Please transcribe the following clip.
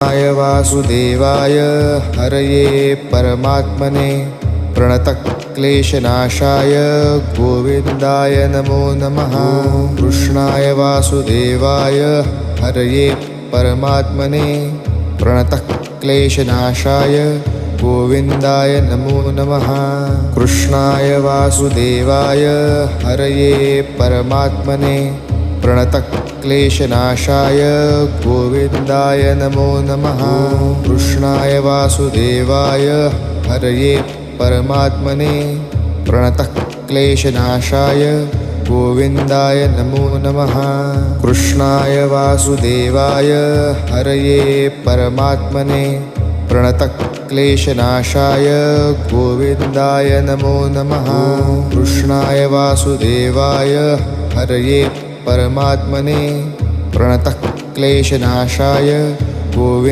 कृष्णाय वासुदेवाय हरये परमात्मने प्रणतक्लेशनाशाय गोविन्दाय नमो नमः। कृष्णाय वासुदेवाय हरये परमात्मने प्रणतक्लेशनाशाय गोविन्दाय नमो नमः। कृष्णाय वासुदेवाय हरये परमात्मने प्रणतक्लेशनाशाय गोविन्दाय नमो नमः। कृष्णाय वासुदेवाय हरये परमात्मने प्रणतक्लेशनाशाय गोविन्दाय नमो नमः। कृष्णाय वासुदेवाय हरये परमात्मने प्रणतक्लेशनाशाय गोविन्दाय नमो नमः। कृष्णाय वासुदेवाय हरये परमात्मने प्रणतक्लेशनाशाय गोविन्दाय